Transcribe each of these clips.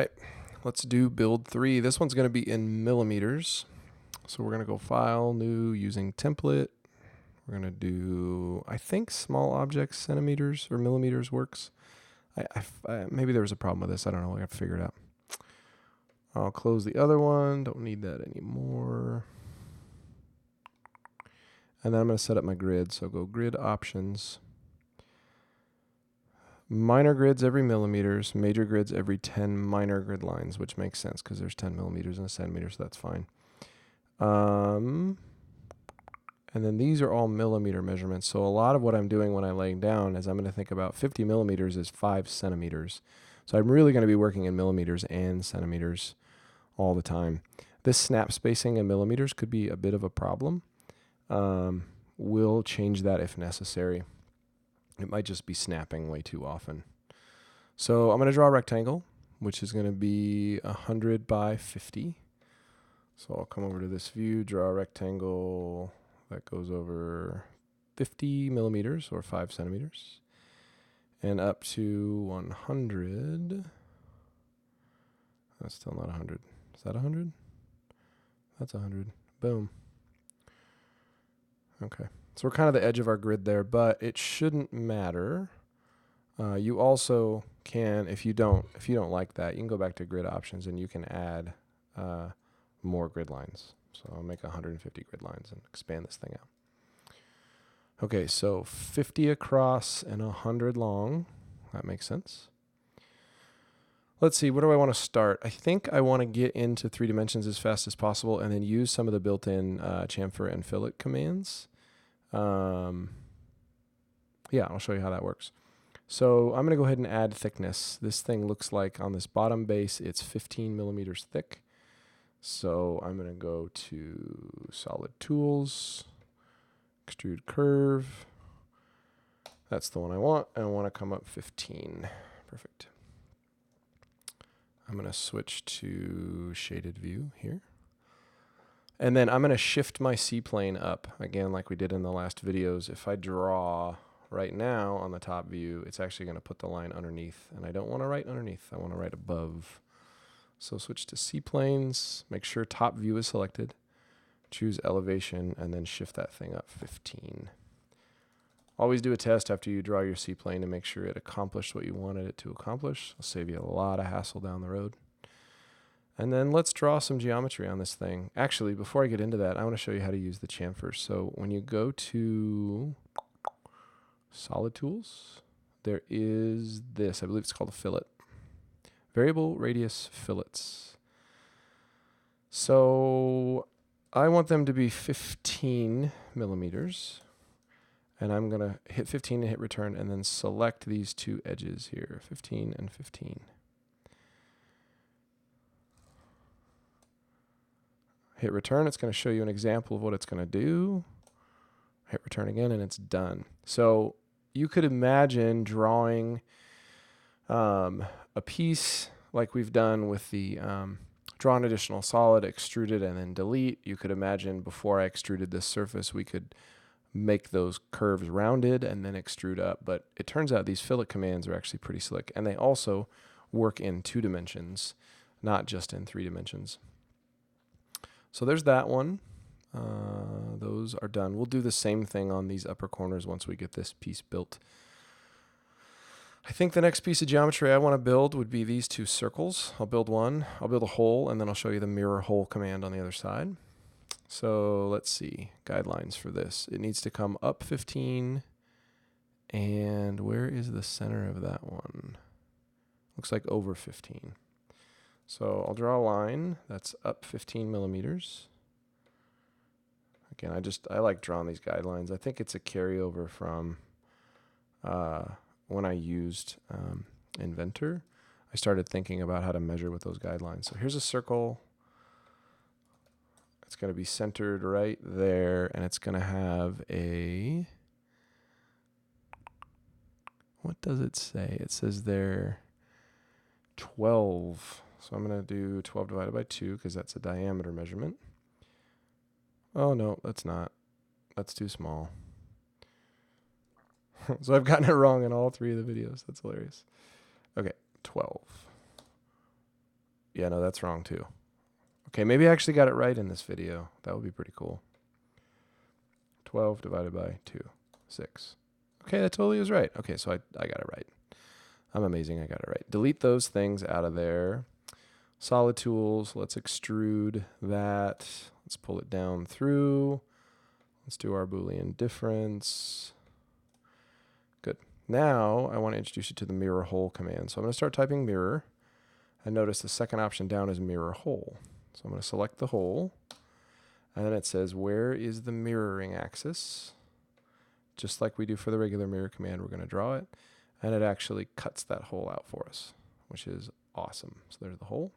Right, let's do build 3. This one's going to be in millimeters. So we're going to go File, New, using Template. We're going to do, I think small objects, centimeters or millimeters works. Maybe there was a problem with this. I don't know. I got to figure it out. I'll close the other one. Don't need that anymore. And then I'm going to set up my grid. So go Grid Options. Minor grids every millimeters, major grids every 10 minor grid lines, which makes sense because there's 10 millimeters in a centimeter, so that's fine. And then these are all millimeter measurements. So a lot of what I'm doing when I lay down is I'm going to think about 50 millimeters is 5 centimeters. So I'm really going to be working in millimeters and centimeters all the time. This snap spacing in millimeters could be a bit of a problem. We'll change that if necessary. It might just be snapping way too often. So I'm going to draw a rectangle, which is going to be 100 by 50. So I'll come over to this view, draw a rectangle that goes over 50 millimeters or 5 centimeters and up to 100. That's still not 100. Is that 100? That's 100. Boom. Okay. So we're kind of the edge of our grid there, but it shouldn't matter. You also can, if you don't like that, you can go back to grid options and you can add more grid lines. So I'll make 150 grid lines and expand this thing out. Okay, so 50 across and 100 long. That makes sense. Let's see, where do I want to start? I think I want to get into 3 dimensions as fast as possible and then use some of the built-in chamfer and fillet commands. Yeah, I'll show you how that works. So I'm going to go ahead and add thickness. This thing looks like on this bottom base, it's 15 millimeters thick. So I'm going to go to Solid Tools, Extrude Curve. That's the one I want, and I want to come up 15. Perfect. I'm going to switch to Shaded View here. And then I'm going to shift my C-plane up, again, like we did in the last videos. If I draw right now on the top view, it's actually going to put the line underneath. And I don't want to write underneath. I want to write above. So switch to C-planes. Make sure top view is selected. Choose elevation, and then shift that thing up 15. Always do a test after you draw your C-plane to make sure it accomplished what you wanted it to accomplish. It'll save you a lot of hassle down the road. And then let's draw some geometry on this thing. Actually, before I get into that, I want to show you how to use the chamfer. So when you go to Solid Tools, there is this. I believe it's called a fillet. Variable radius fillets. So I want them to be 15 millimeters. And I'm going to hit 15 and hit return and then select these 2 edges here, 15 and 15. Hit return, it's going to show you an example of what it's going to do. Hit return again, and it's done. So you could imagine drawing a piece like we've done with the draw an additional solid, extrude it, and then delete. You could imagine before I extruded this surface, we could make those curves rounded and then extrude up. But it turns out these fillet commands are actually pretty slick, and they also work in 2 dimensions, not just in 3 dimensions. So there's that one. Those are done. We'll do the same thing on these upper corners once we get this piece built. I think the next piece of geometry I want to build would be these 2 circles. I'll build one, I'll build a hole, and then I'll show you the mirror hole command on the other side. So let's see, guidelines for this. It needs to come up 15, and where is the center of that one? Looks like over 15. So I'll draw a line that's up 15 millimeters. Again, I like drawing these guidelines. I think it's a carryover from when I used Inventor. I started thinking about how to measure with those guidelines. So here's a circle. It's going to be centered right there, and it's going to have a, what does it say? It says there 12. So I'm going to do 12 divided by 2 because that's a diameter measurement. Oh, no, that's not. That's too small. So I've gotten it wrong in all 3 of the videos. That's hilarious. Okay, 12. Yeah, no, that's wrong too. Okay, maybe I actually got it right in this video. That would be pretty cool. 12 divided by 2, 6. Okay, that totally was right. Okay, so I got it right. I'm amazing, I got it right. Delete those things out of there. Solid tools, let's extrude that. Let's pull it down through. Let's do our Boolean difference. Good. Now I want to introduce you to the mirror hole command. So I'm going to start typing mirror. And notice the second option down is mirror hole. So I'm going to select the hole. And then it says, where is the mirroring axis? Just like we do for the regular mirror command, we're going to draw it. And it actually cuts that hole out for us, which is awesome. So there's the hole.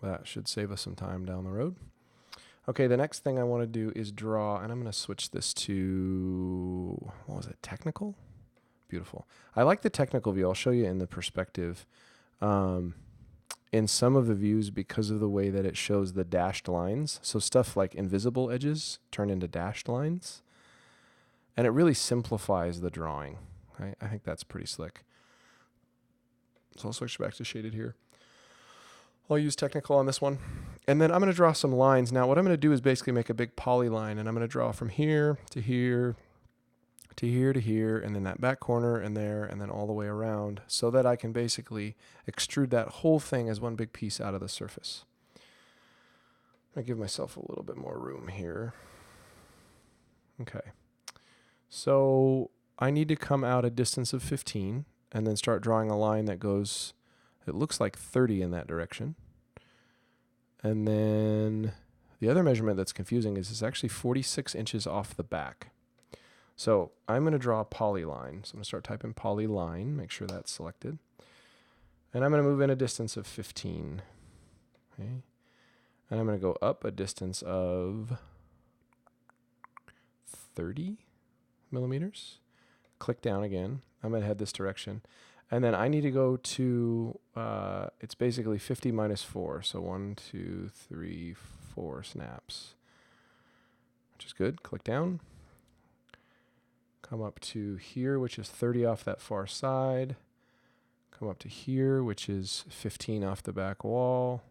That should save us some time down the road. Okay, the next thing I want to do is draw, and I'm going to switch this to, what was it, technical? Beautiful. I like the technical view. I'll show you in the perspective. In some of the views, because of the way that it shows the dashed lines, so stuff like invisible edges turn into dashed lines, and it really simplifies the drawing. I think that's pretty slick. So I'll switch back to shaded here. I'll use technical on this one. And then I'm going to draw some lines. Now what I'm going to do is basically make a big polyline, and I'm going to draw from here to here to here to here, and then that back corner and there, and then all the way around, so that I can basically extrude that whole thing as one big piece out of the surface. I give myself a little bit more room here. Okay. So I need to come out a distance of 15 and then start drawing a line that goes, it looks like 30 in that direction. And then the other measurement that's confusing is it's actually 46 inches off the back. So I'm going to draw a polyline. So I'm going to start typing polyline, make sure that's selected. And I'm going to move in a distance of 15. Okay. And I'm going to go up a distance of 30 millimeters. Click down again. I'm going to head this direction. And then I need to go to, it's basically 50 minus 4. So 1, 2, 3, 4 snaps, which is good. Click down. Come up to here, which is 30 off that far side. Come up to here, which is 15 off the back wall.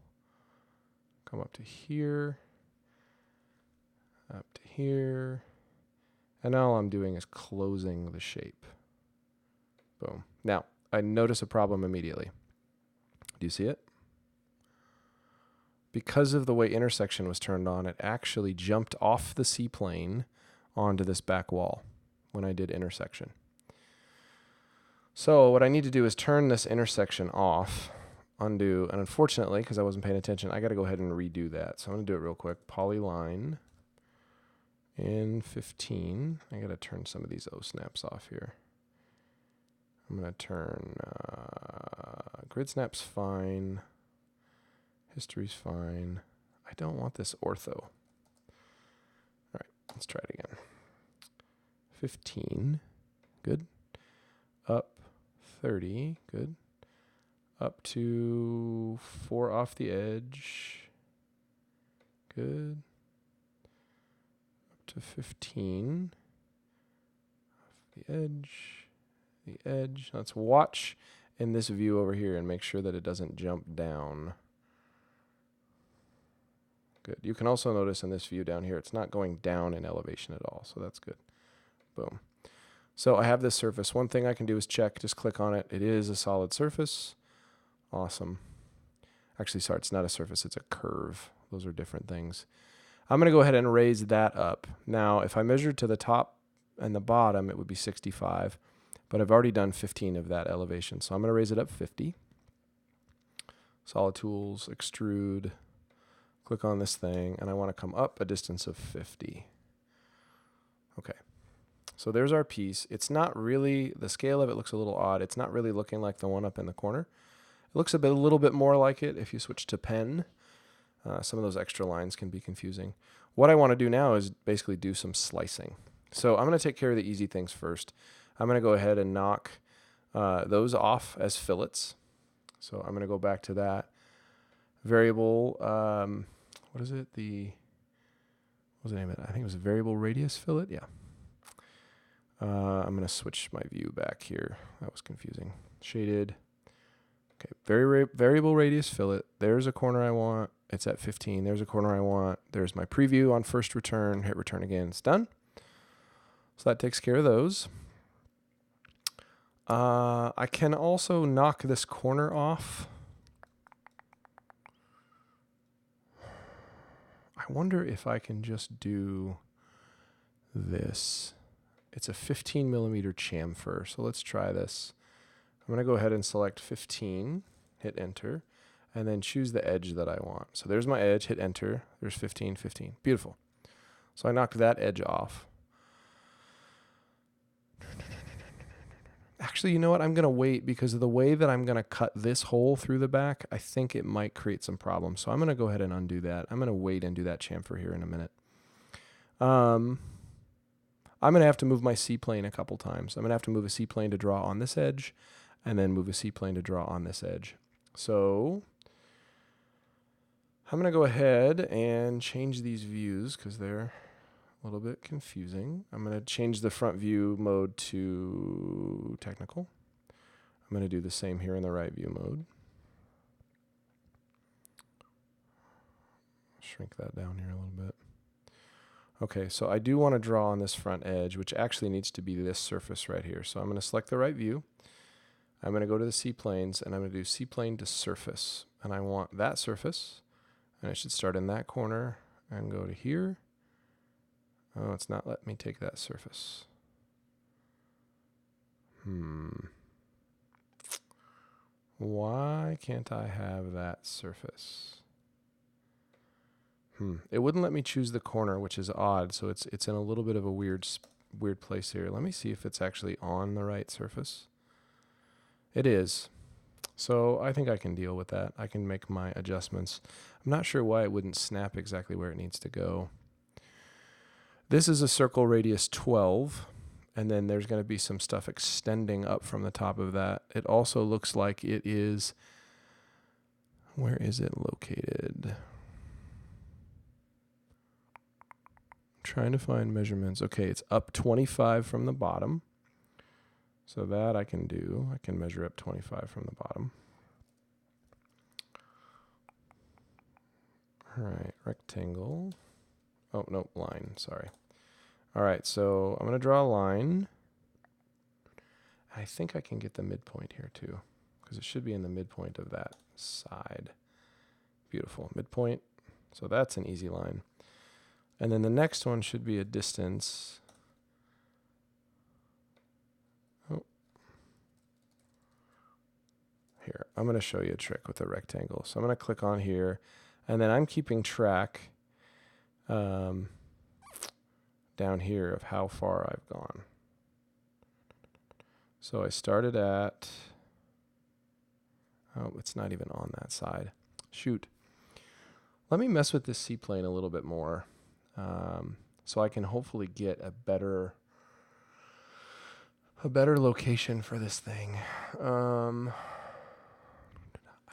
Come up to here. Up to here. And now all I'm doing is closing the shape. Boom. Now, I notice a problem immediately. Do you see it? Because of the way intersection was turned on, it actually jumped off the C-plane onto this back wall when I did intersection. So what I need to do is turn this intersection off, undo, and unfortunately, because I wasn't paying attention, I got to go ahead and redo that. So I'm going to do it real quick. Polyline in 15. I got to turn some of these O snaps off here. I'm going to turn grid snaps fine. History's fine. I don't want this ortho. All right, let's try it again. 15, good. Up 30, good. Up to 4 off the edge, good. Up to 15, off the edge. Let's watch in this view over here and make sure that it doesn't jump down. Good. You can also notice in this view down here, it's not going down in elevation at all, so that's good. Boom. So I have this surface. One thing I can do is check, just click on it. It is a solid surface. Awesome. Actually, sorry, it's not a surface, it's a curve. Those are different things. I'm going to go ahead and raise that up. Now, if I measured to the top and the bottom, it would be 65, but I've already done 15 of that elevation. So I'm going to raise it up 50. Solid tools, extrude, click on this thing, and I want to come up a distance of 50. Okay. So there's our piece. It's not really, the scale of it looks a little odd. It's not really looking like the one up in the corner. It looks a little bit more like it if you switch to pen. Some of those extra lines can be confusing. What I want to do now is basically do some slicing. So I'm going to take care of the easy things first. I'm going to go ahead and knock those off as fillets. So I'm going to go back to that variable, what is it? What was the name of it? I think it was a variable radius fillet. Yeah. I'm going to switch my view back here. That was confusing. Shaded. Okay, variable radius fillet. There's a corner I want. It's at 15. There's a corner I want. There's my preview on first return. Hit return again. It's done. So that takes care of those. I can also knock this corner off. I wonder if I can just do this. It's a 15 millimeter chamfer. So let's try this. I'm going to go ahead and select 15, hit enter, and then choose the edge that I want. So there's my edge, hit enter. There's 15, 15. Beautiful. So I knocked that edge off. Actually, you know what? I'm going to wait because of the way that I'm going to cut this hole through the back. I think it might create some problems. So I'm going to go ahead and undo that. I'm going to wait and do that chamfer here in a minute. I'm going to have to move my C-plane a couple times. I'm going to have to move a C-plane to draw on this edge and then move a C-plane to draw on this edge. So I'm going to go ahead and change these views because they're a little bit confusing. I'm going to change the front view mode to technical. I'm going to do the same here in the right view mode. Shrink that down here a little bit. Okay, so I do want to draw on this front edge, which actually needs to be this surface right here. So I'm going to select the right view. I'm going to go to the C-planes, and I'm going to do C-plane to surface. And I want that surface, and I should start in that corner and go to here. Oh, it's not letting me take that surface. Why can't I have that surface? It wouldn't let me choose the corner, which is odd. So it's in a little bit of a weird place here. Let me see if it's actually on the right surface. It is. So I think I can deal with that. I can make my adjustments. I'm not sure why it wouldn't snap exactly where it needs to go. This is a circle radius 12, and then there's going to be some stuff extending up from the top of that. It also looks like it is, where is it located? Trying to find measurements. Okay, it's up 25 from the bottom. So that I can do. I can measure up 25 from the bottom. All right, rectangle. Oh, no, line, sorry. All right, so I'm going to draw a line. I think I can get the midpoint here too, because it should be in the midpoint of that side. Beautiful, midpoint. So that's an easy line. And then the next one should be a distance. Oh. Here, I'm going to show you a trick with a rectangle. So I'm going to click on here, and then I'm keeping track down here of how far I've gone. So I started at, oh, it's not even on that side. Shoot. Let me mess with this C-plane a little bit more. So I can hopefully get a better location for this thing. I'm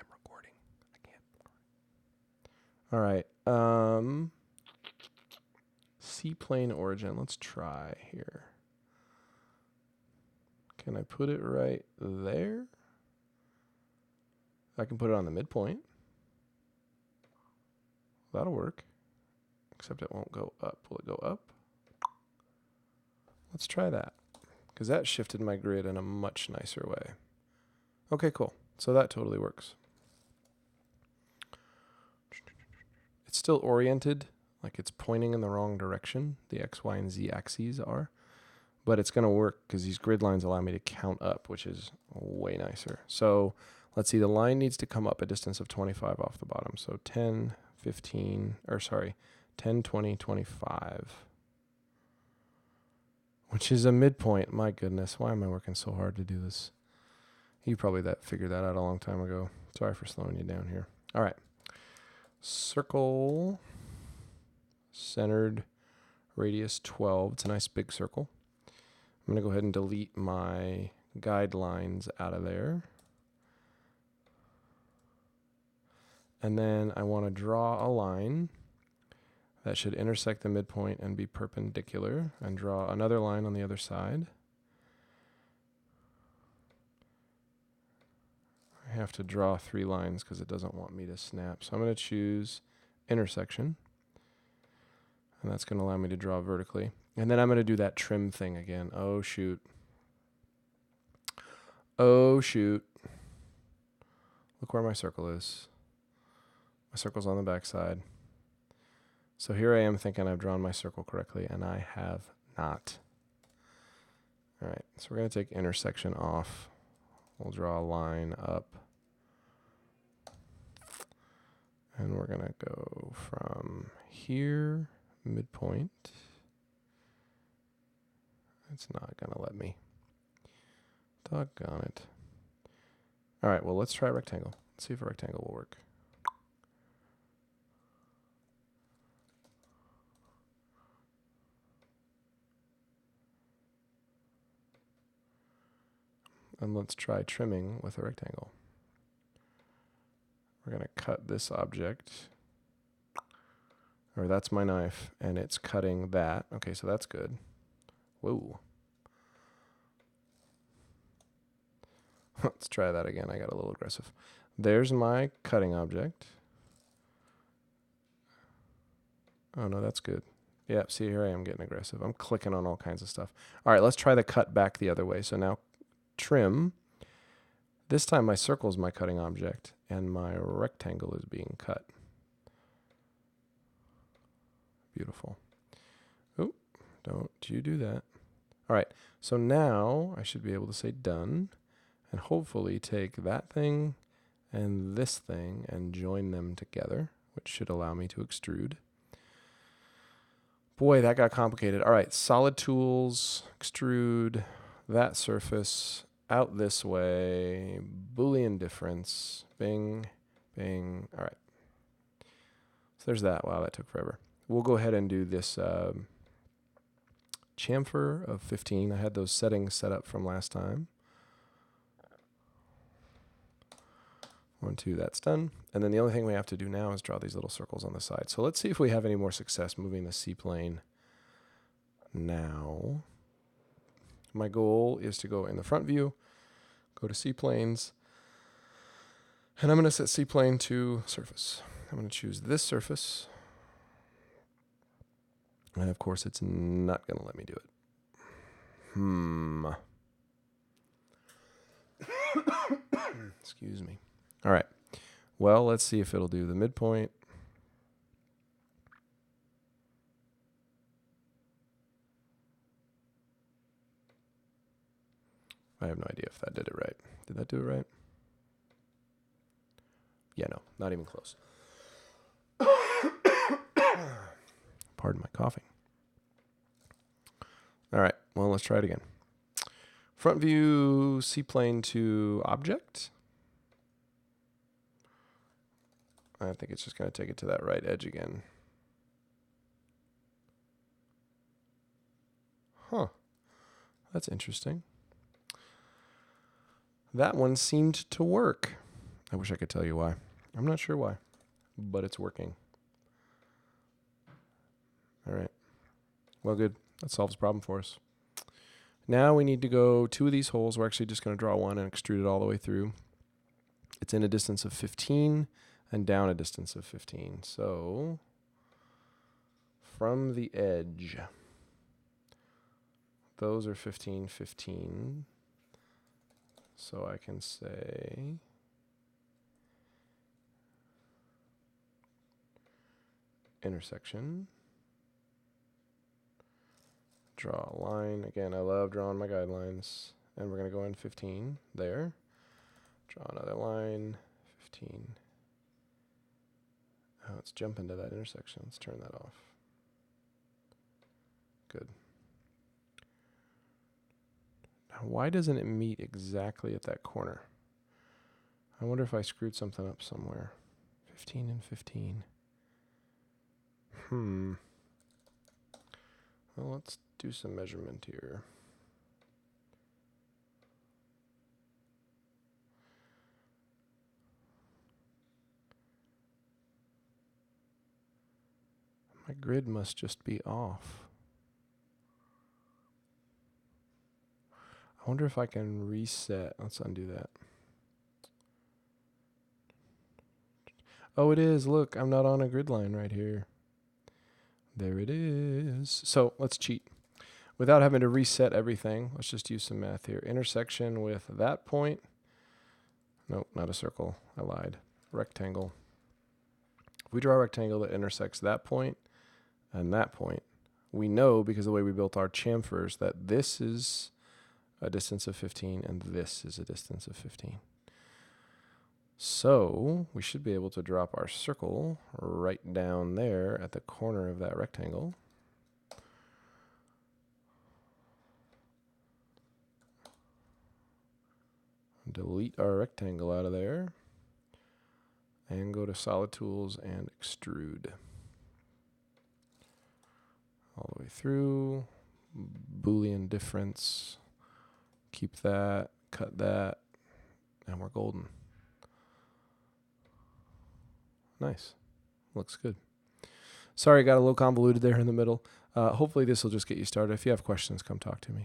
recording. I can't. All right. C-plane origin. Let's try here. Can I put it right there? I can put it on the midpoint. That'll work. Except it won't go up. Will it go up? Let's try that, because that shifted my grid in a much nicer way. Okay, cool. So that totally works. It's still oriented, like it's pointing in the wrong direction. The X, Y, and Z axes are. But it's going to work because these grid lines allow me to count up, which is way nicer. So let's see, the line needs to come up a distance of 25 off the bottom. So 10, 15, or sorry, 10, 20, 25, which is a midpoint. My goodness, why am I working so hard to do this? You probably figured that out a long time ago. Sorry for slowing you down here. All right. Circle, centered, radius 12. It's a nice big circle. I'm going to go ahead and delete my guidelines out of there. And then I want to draw a line that should intersect the midpoint and be perpendicular, and draw another line on the other side. have to draw 3 lines because it doesn't want me to snap. So I'm going to choose intersection. And that's going to allow me to draw vertically. And then I'm going to do that trim thing again. Oh, shoot. Oh, shoot. Look where my circle is. My circle's on the back side. So here I am thinking I've drawn my circle correctly, and I have not. All right, so we're going to take intersection off. We'll draw a line up. And we're going to go from here, midpoint. It's not going to let me. Doggone it. All right, well, let's try rectangle. Let's see if a rectangle will work. And let's try trimming with a rectangle. We're going to cut this object. Or that's my knife, and it's cutting that. Okay, so that's good. Whoa. Let's try that again. I got a little aggressive. There's my cutting object. Oh, no, that's good. Yeah, see, here I am getting aggressive. I'm clicking on all kinds of stuff. All right, let's try the cut back the other way. So now trim. This time my circle is my cutting object, and my rectangle is being cut. Beautiful. Oh, don't you do that. All right, so now I should be able to say done, and hopefully take that thing and this thing and join them together, which should allow me to extrude. Boy, that got complicated. All right, solid tools, extrude, that surface, out this way, Boolean difference, bing, bing. All right. So there's that. Wow, that took forever. We'll go ahead and do this chamfer of 15. I had those settings set up from last time. 1, 2, that's done. And then the only thing we have to do now is draw these little circles on the side. So let's see if we have any more success moving the C-plane now. My goal is to go in the front view, go to C-planes, and I'm going to set C-plane to surface. I'm going to choose this surface. And of course, it's not going to let me do it. Excuse me. All right. Well, let's see if it'll do the midpoint. I have no idea if that did it right. Did that do it right? Yeah, no, not even close. Pardon my coughing. All right, well, let's try it again. Front view, C-plane to object. I think it's just going to take it to that right edge again. Huh. That's interesting. That one seemed to work. I wish I could tell you why. I'm not sure why, but it's working. All right. Well, good. That solves the problem for us. Now we need to go 2 of these holes. We're actually just going to draw one and extrude it all the way through. It's in a distance of 15 and down a distance of 15. So from the edge, those are 15, 15. So I can say intersection. Draw a line. Again, I love drawing my guidelines. And we're going to go in 15 there. Draw another line, 15. Oh, let's jump into that intersection. Let's turn that off. Good. Now, why doesn't it meet exactly at that corner? I wonder if I screwed something up somewhere. 15 and 15. Well, let's do some measurement here. My grid must just be off. I wonder if I can reset. Let's undo that. Oh, it is. Look, I'm not on a grid line right here. There it is. So let's cheat. Without having to reset everything, let's just use some math here. Intersection with that point. Nope, not a circle. I lied. Rectangle. If we draw a rectangle that intersects that point and that point, we know, because of the way we built our chamfers, that this is a distance of 15 and this is a distance of 15. So we should be able to drop our circle right down there at the corner of that rectangle. Delete our rectangle out of there and go to Solid Tools and Extrude. All the way through, Boolean difference, keep that, cut that, and we're golden. Nice, looks good. Sorry, got a little convoluted there in the middle. Hopefully this will just get you started. If you have questions, come talk to me.